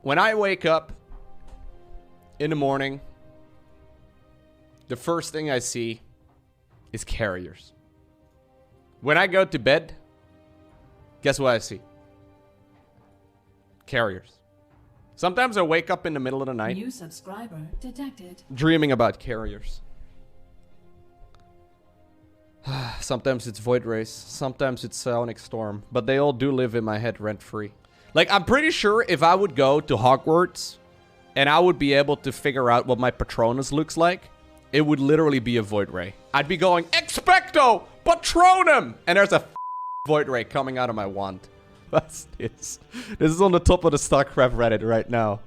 When I wake up in the morning, the first thing I see is carriers. When I go to bed, guess what I see? Carriers. Sometimes I wake up in the middle of the night. New subscriber detected. Dreaming about carriers. Sometimes it's Void Race. Sometimes it's Sonic Storm. But they all do live in my head rent-free. Like, I'm pretty sure if I would go to Hogwarts and I would be able to figure out what my Patronus looks like, it would literally be a Void Ray. I'd be going, Expecto Patronum! And there's a Void Ray coming out of my wand. What's this? This is on the top of the StarCraft Reddit right now.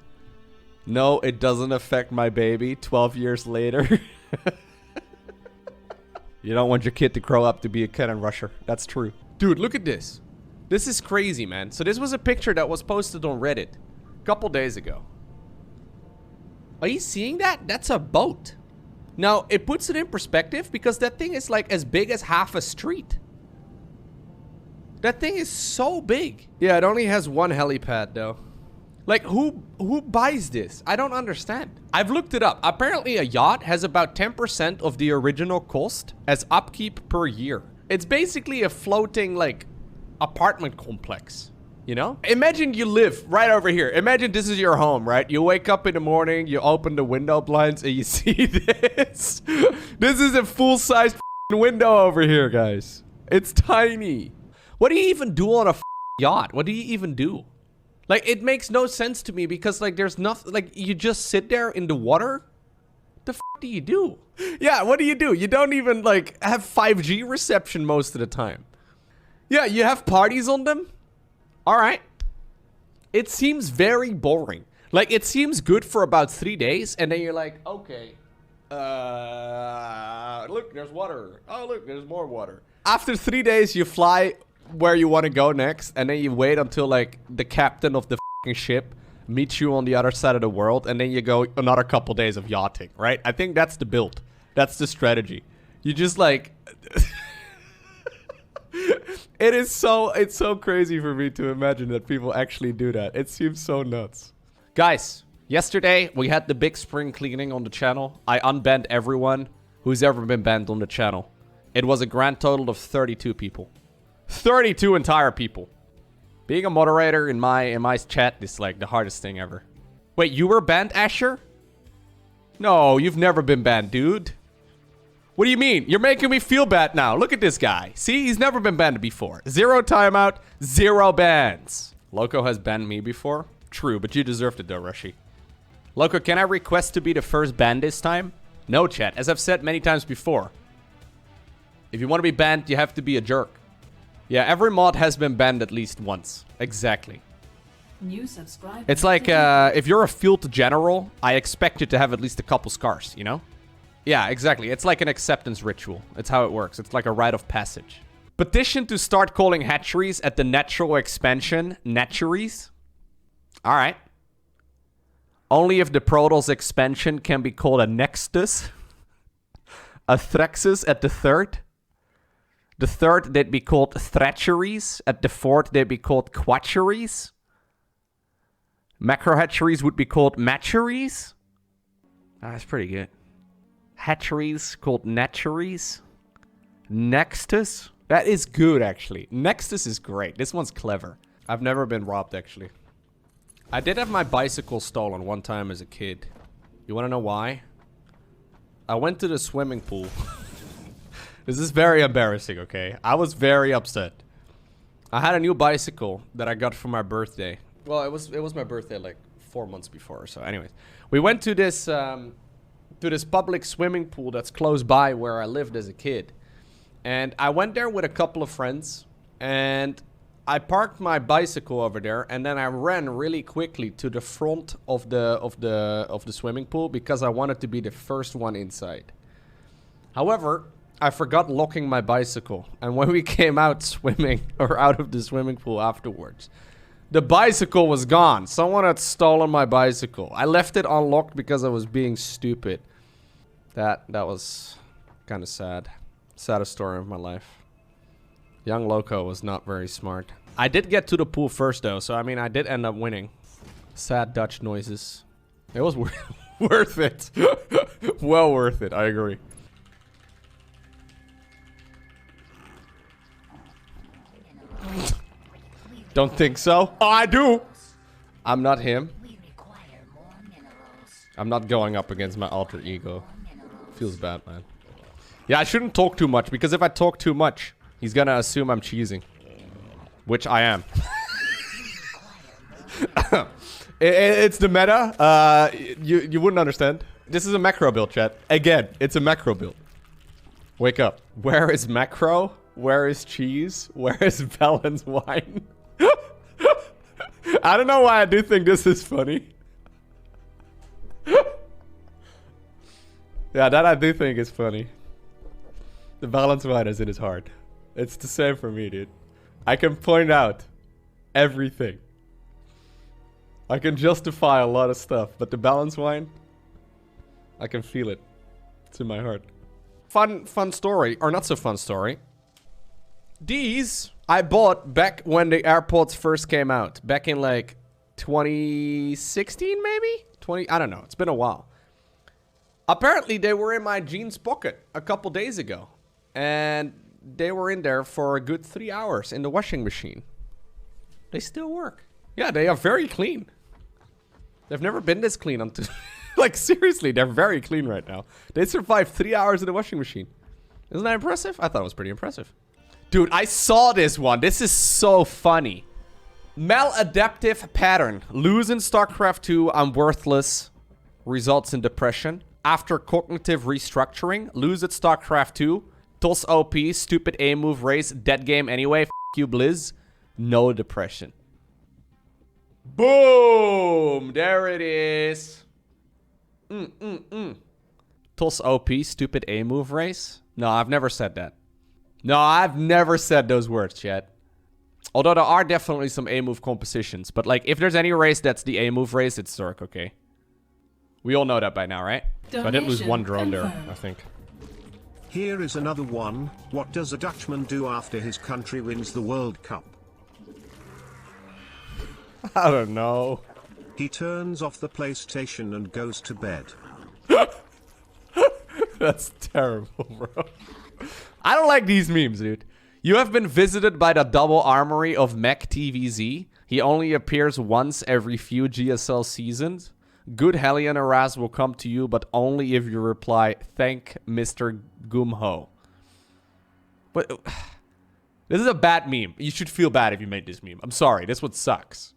No, it doesn't affect my baby 12 years later. You don't want your kid to grow up to be a cannon rusher. That's true. Dude, look at this. This is crazy, man. So this was a picture that was posted on Reddit a couple days ago. Are you seeing that? That's a boat. Now, it puts it in perspective because that thing is like as big as half a street. That thing is so big. Yeah, it only has one helipad though. Like, who buys this? I don't understand. I've looked it up. Apparently a yacht has about 10% of the original cost as upkeep per year. It's basically a floating, like, apartment complex, you know? Imagine you live right over here. Imagine this is your home, right? You wake up in the morning, you open the window blinds, and you see this. This is a full-size window over here, guys. It's tiny. What do you even do on a yacht? What do you even do? Like, it makes no sense to me because, like, there's nothing, like, you just sit there in the water? The do you do? Yeah, what do? You don't even, like, have 5G reception most of the time. Yeah, you have parties on them? Alright. It seems very boring. Like, it seems good for about 3 days, and then you're like, okay. Look, there's water. Oh, look, there's more water. After 3 days, you fly where you want to go next, and then you wait until, like, the captain of the f***ing ship meets you on the other side of the world, and then you go another couple days of yachting, right? I think that's the build. That's the strategy. You just, like... It's so crazy for me to imagine that people actually do that. It seems so nuts. Guys, yesterday we had the big spring cleaning on the channel. I unbanned everyone who's ever been banned on the channel. It was a grand total of 32 people. 32 entire people. Being a moderator in my chat is like the hardest thing ever. Wait, you were banned, Asher? No, you've never been banned, dude. What do you mean? You're making me feel bad now. Look at this guy. See, he's never been banned before. 0 timeout, 0 bans. Lowko has banned me before. True, but you deserved it though, Rushy. Lowko, can I request to be the first ban this time? No, chat. As I've said many times before. If you want to be banned, you have to be a jerk. Yeah, every mod has been banned at least once. Exactly. New subscriber. It's like, if you're a field general, I expect you to have at least a couple scars, you know? Yeah, exactly. It's like an acceptance ritual. It's how it works. It's like a rite of passage. Petition to start calling hatcheries at the natural expansion natcheries. Alright. Only if the Protoss expansion can be called a Nextus. A Threxus at the 3rd. The 3rd, they'd be called Thratcheries. At the 4th, they'd be called Quatcheries. Macro hatcheries would be called Matcheries. That's pretty good. Hatcheries called Natcheries. Nextus. That is good, actually. Nextus is great. This one's clever. I've never been robbed, actually. I did have my bicycle stolen one time as a kid. You want to know why? I went to the swimming pool. This is very embarrassing, okay? I was very upset. I had a new bicycle that I got for my birthday. Well, it was my birthday like 4 months before or so. Anyways, we went to this public swimming pool that's close by where I lived as a kid. And I went there with a couple of friends, and I parked my bicycle over there, and then I ran really quickly to the front of the swimming pool because I wanted to be the first one inside. However, I forgot locking my bicycle, and when we came out swimming or out of the swimming pool afterwards, the bicycle was gone. Someone had stolen my bicycle. I left it unlocked because I was being stupid. That was kind of sad. Saddest story of my life. Young Lowko was not very smart. I did get to the pool first though, so I mean I did end up winning. Sad Dutch noises. It was worth it. Well worth it, I agree. Don't think so. Oh, I do. I'm not him. I'm not going up against my alter ego. Feels bad, man. Yeah, I shouldn't talk too much, because if I talk too much, he's gonna assume I'm cheesing. Which I am. It's the meta. You wouldn't understand. This is a macro build, chat. Again, it's a macro build. Wake up. Where is macro? Where is cheese? Where is balanced wine? I don't know why I do think this is funny. Yeah, that I do think is funny. The balanced wine is in his heart. It's the same for me, dude. I can point out everything. I can justify a lot of stuff, but the balanced wine, I can feel it. It's in my heart. Fun story, or not so fun story. These I bought back when the AirPods first came out. Back in like 2016 maybe? I don't know, it's been a while. Apparently they were in my jeans pocket a couple days ago. And they were in there for a good 3 hours in the washing machine. They still work. Yeah, they are very clean. They've never been this clean until... Like, seriously, they're very clean right now. They survived 3 hours in the washing machine. Isn't that impressive? I thought it was pretty impressive. Dude, I saw this one. This is so funny. Maladaptive pattern. Lose in StarCraft 2, I'm worthless. Results in depression. After cognitive restructuring, lose at StarCraft 2. Toss OP, stupid A move race, dead game anyway. F you, Blizz. No depression. Boom! There it is. Toss OP, stupid A move race. No, I've never said that. No, I've never said those words yet. Although there are definitely some A move compositions. But like, if there's any race that's the A move race, it's Zerk, okay? We all know that by now, right? So I didn't lose one drone there, I think. Here is another one. What does a Dutchman do after his country wins the World Cup? I don't know. He turns off the PlayStation and goes to bed. That's terrible, bro. I don't like these memes, dude. You have been visited by the double armory of Mech TVZ. He only appears once every few GSL seasons. Good Hellion Aras will come to you, but only if you reply, thank Mr. Gumho. But this is a bad meme. You should feel bad if you made this meme. I'm sorry, this one sucks.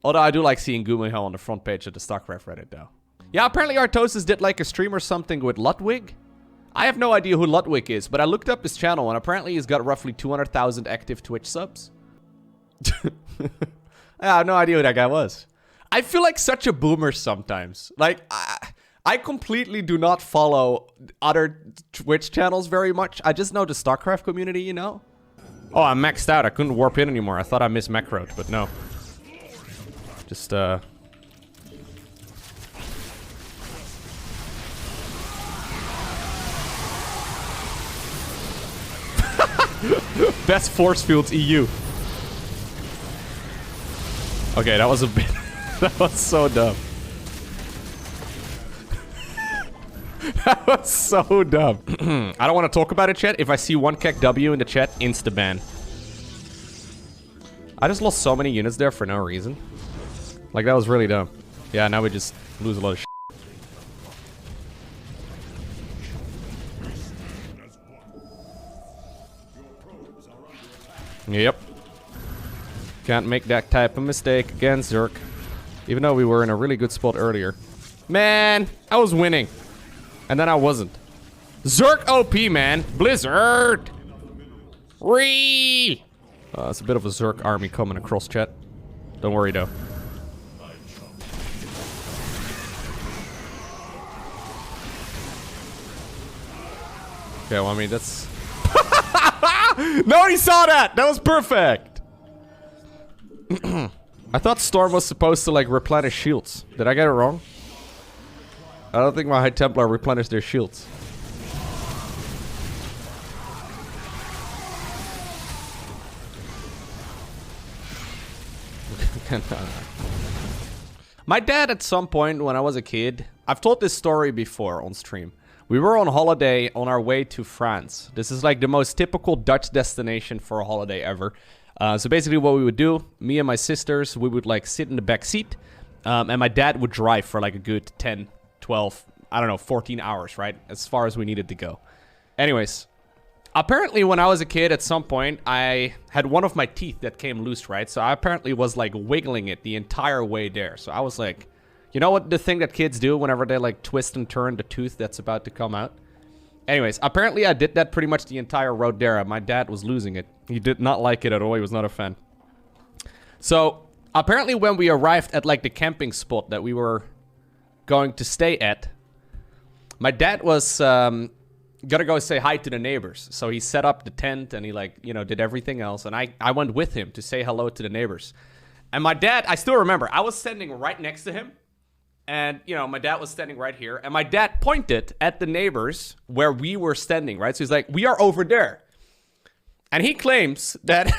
Although I do like seeing Gumho on the front page of the StarCraft Reddit, though. Yeah, apparently Artosis did like a stream or something with Ludwig. I have no idea who Ludwig is, but I looked up his channel, and apparently he's got roughly 200,000 active Twitch subs. I have no idea who that guy was. I feel like such a boomer sometimes. Like, I completely do not follow other Twitch channels very much. I just know the StarCraft community, you know? Oh, I'm maxed out. I couldn't warp in anymore. I thought I missed macroed, but no. Just, Best force fields EU. Okay, that was a bit... That was so dumb. That was so dumb. I don't want to talk about it, chat. If I see one kek W in the chat, insta-ban. I just lost so many units there for no reason. Like, that was really dumb. Yeah, now we just lose a lot of shit. Yep. Can't make that type of mistake again, Zerk. Even though we were in a really good spot earlier. Man, I was winning. And then I wasn't. Zerk OP, man. Blizzard! Ree! It's a bit of a Zerk army coming across, chat. Don't worry, though. Okay, well, I mean, that's... Nobody saw that! That was perfect! I thought Storm was supposed to, like, replenish shields. Did I get it wrong? I don't think my High Templar replenished their shields. My dad, at some point when I was a kid, I've told this story before on stream. We were on holiday on our way to France. This is like the most typical Dutch destination for a holiday ever. So basically what we would do, me and my sisters, we would like sit in the back seat. And my dad would drive for like a good 10, 12, I don't know, 14 hours, right? As far as we needed to go. Anyways, apparently when I was a kid at some point, I had one of my teeth that came loose, right? So I apparently was like wiggling it the entire way there. So I was like, you know what the thing that kids do whenever they like twist and turn the tooth that's about to come out? Anyways, apparently I did that pretty much the entire road there. My dad was losing it. He did not like it at all. He was not a fan. So apparently when we arrived at like the camping spot that we were going to stay at, my dad was gonna go say hi to the neighbors. So he set up the tent and he like, you know, did everything else. And I went with him to say hello to the neighbors. And my dad, I still remember, I was standing right next to him. And, you know, my dad was standing right here. And my dad pointed at the neighbors where we were standing, right? So he's like, we are over there. And he claims that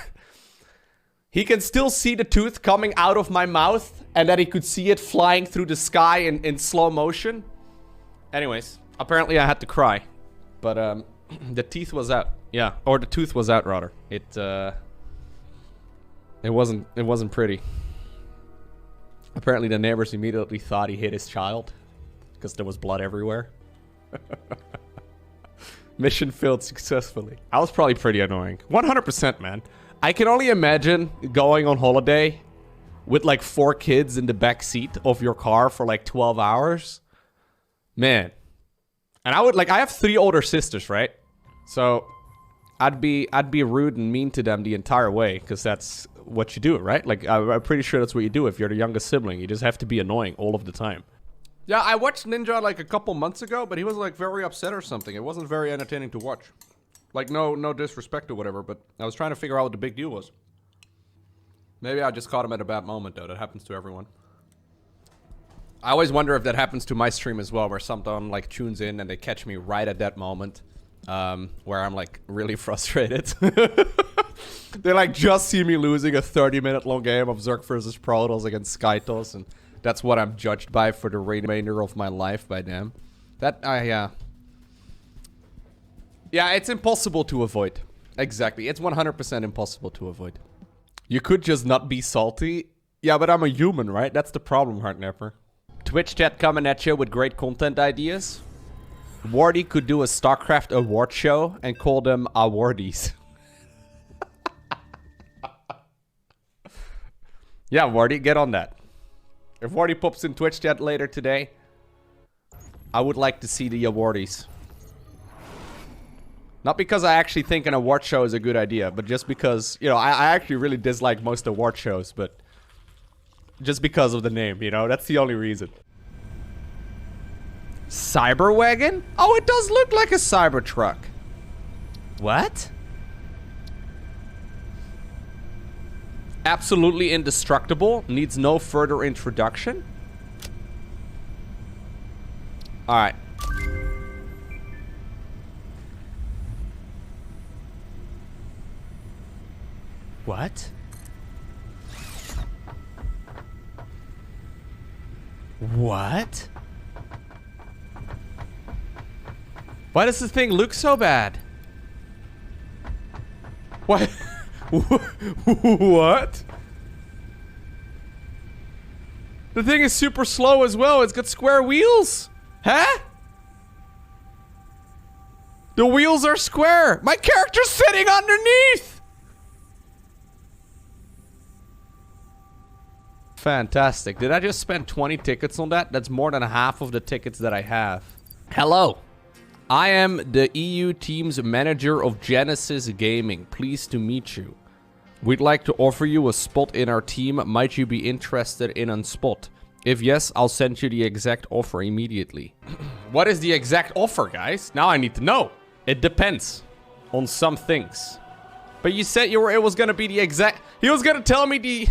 he can still see the tooth coming out of my mouth. And that he could see it flying through the sky in slow motion. Anyways, apparently I had to cry. But the teeth was out. Yeah, or the tooth was out, rather. It wasn't pretty. Apparently the neighbors immediately thought he hit his child because there was blood everywhere. Mission failed successfully. I was probably pretty annoying. 100%, man. I can only imagine going on holiday with like 4 kids in the back seat of your car for like 12 hours. Man. And I would like, I have 3 older sisters, right? So I'd be rude and mean to them the entire way because that's what you do, right? Like, I'm pretty sure that's what you do if you're the youngest sibling. You just have to be annoying all of the time. Yeah, I watched Ninja like a couple months ago, but he was like very upset or something. It wasn't very entertaining to watch. Like, no disrespect or whatever, but I was trying to figure out what the big deal was. Maybe I just caught him at a bad moment, though. That happens to everyone. I always wonder if that happens to my stream as well, where someone like tunes in and they catch me right at that moment. Where I'm like really frustrated. They like just see me losing a 30-minute long game of Zerg versus Protoss against Skytos, and that's what I'm judged by for the remainder of my life by them. Yeah, it's impossible to avoid. Exactly, it's 100% impossible to avoid. You could just not be salty. Yeah, but I'm a human, right? That's the problem, Heartnapper. Twitch chat coming at you with great content ideas. Wardy could do a StarCraft award show and call them awardees. Yeah, Wardy, get on that. If Wardy pops in Twitch chat later today, I would like to see the awardees. Not because I actually think an award show is a good idea, but just because, you know, I actually really dislike most award shows, but just because of the name, you know, that's the only reason. Cyber Wagon? Oh, it does look like a cyber truck. What? Absolutely indestructible. Needs no further introduction. Alright. What? What? Why does this thing look so bad? What? What? The thing is super slow as well. It's got square wheels. Huh? The wheels are square. My character's sitting underneath. Fantastic. Did I just spend 20 tickets on that? That's more than half of the tickets that I have. Hello. I am the EU team's manager of Genesis Gaming. Pleased to meet you. We'd like to offer you a spot in our team. Might you be interested in a spot? If yes, I'll send you the exact offer immediately. What is the exact offer, guys? Now I need to know. It depends on some things. But you said it was gonna be the exact... He was gonna tell me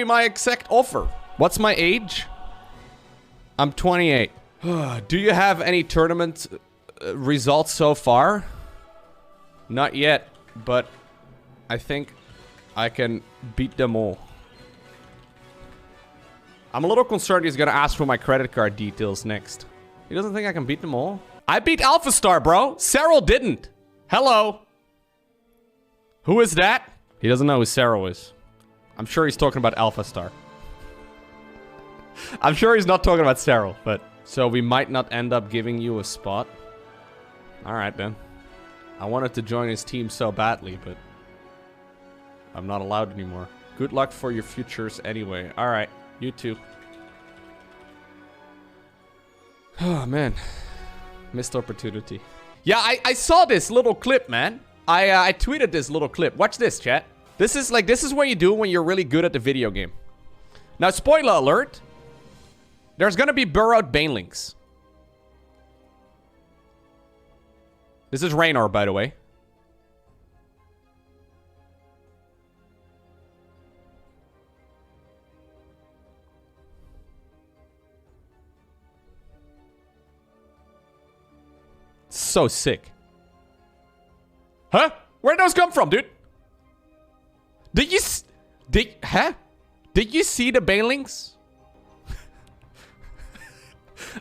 my exact offer. What's my age? I'm 28. Do you have any tournament results so far? Not yet, but I think I can beat them all. I'm a little concerned he's gonna ask for my credit card details next. He doesn't think I can beat them all? I beat Alpha Star, bro. Cyril didn't. Hello. Who is that? He doesn't know who Cyril is. I'm sure he's talking about Alpha Star. I'm sure he's not talking about Cyril, but... So we might not end up giving you a spot. Alright then. I wanted to join his team so badly, but... I'm not allowed anymore. Good luck for your futures anyway. Alright, you too. Oh man. Missed opportunity. Yeah, I saw this little clip, man. I tweeted this little clip. Watch this, chat. This is what you do when you're really good at the video game. Now, spoiler alert. There's gonna be burrowed banelings. This is Raynor, by the way. So sick. Huh? Where'd those come from, dude? Did you see the banelings?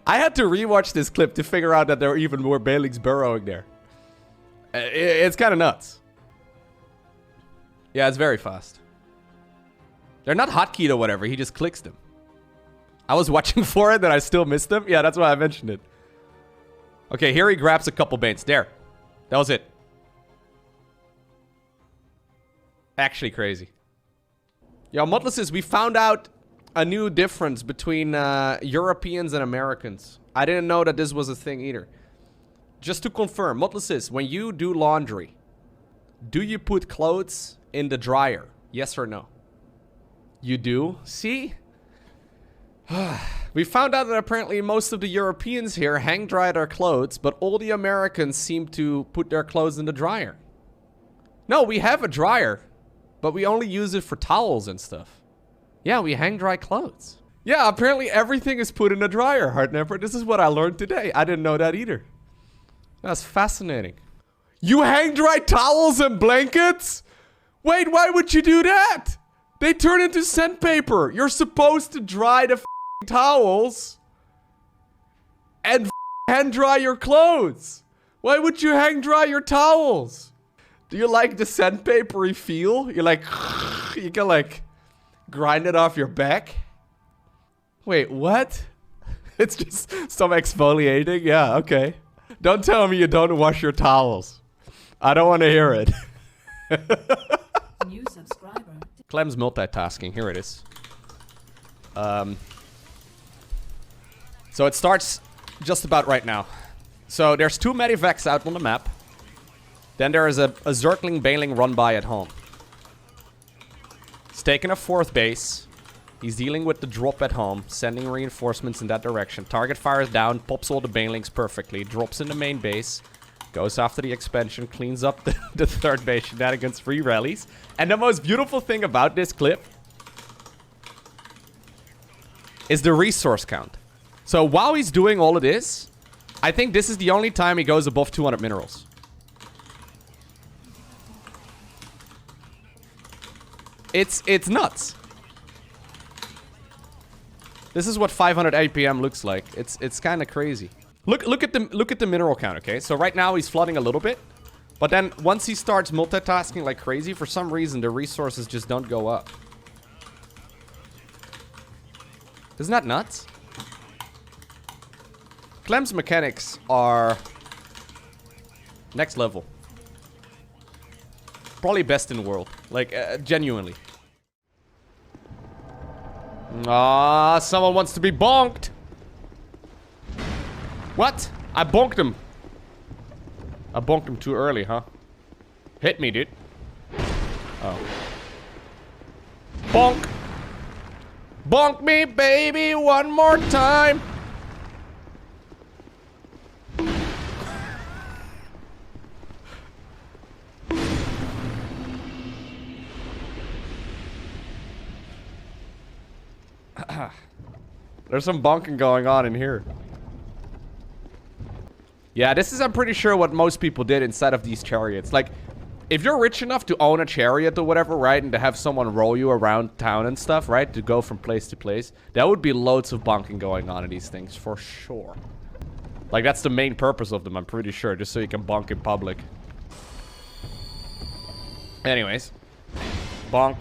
I had to rewatch this clip to figure out that there were even more banelings burrowing there. It's kind of nuts. Yeah, it's very fast. They're not hotkeyed or whatever. He just clicks them. I was watching for it and I still missed them. Yeah, that's why I mentioned it. Okay, here he grabs a couple banes. There. That was it. Actually crazy. Yo, Mutlases, we found out a new difference between Europeans and Americans. I didn't know that this was a thing either. Just to confirm, Mutlases, when you do laundry, do you put clothes in the dryer? Yes or no? You do? See? We found out that apparently most of the Europeans here hang dry their clothes, but all the Americans seem to put their clothes in the dryer. No, we have a dryer, but we only use it for towels and stuff. Yeah, we hang dry clothes. Yeah, apparently everything is put in a dryer, Hardnepper. This is what I learned today. I didn't know that either. That's fascinating. You hang dry towels and blankets? Wait, why would you do that? They turn into sandpaper. You're supposed to dry the towels and hand dry your clothes. Why would you hang dry your towels? Do you like the sandpapery feel? You're like, you can like grind it off your back. Wait, what? It's just some exfoliating? Yeah, okay. Don't tell me you don't wash your towels. I don't want to hear it. New subscriber. Clem's multitasking. Here it is. So it starts just about right now. So there's 2 medivacs out on the map. Then there is a Zergling Baneling run by at home. He's taking a 4th base. He's dealing with the drop at home, sending reinforcements in that direction. Target fires down, pops all the Banelings perfectly, drops in the main base, goes after the expansion, cleans up the 3rd base shenanigans, free rallies. And the most beautiful thing about this clip is the resource count. So while he's doing all of this, I think this is the only time he goes above 200 minerals. It's nuts. This is what 500 APM looks like. It's kind of crazy. Look at the mineral count, okay? So right now he's flooding a little bit, but then once he starts multitasking like crazy, for some reason the resources just don't go up. Isn't that nuts? Clem's mechanics are next level. Probably best in the world. Like, genuinely. Ah, someone wants to be bonked. What? I bonked him. I bonked him too early, huh? Hit me, dude. Oh. Bonk. Bonk me, baby, one more time. There's some bonking going on in here. Yeah, this is, I'm pretty sure, what most people did inside of these chariots. Like, if you're rich enough to own a chariot or whatever, right, and to have someone roll you around town and stuff, right, to go from place to place, there would be loads of bonking going on in these things, for sure. Like, that's the main purpose of them, I'm pretty sure, just so you can bonk in public. Anyways. Bonk.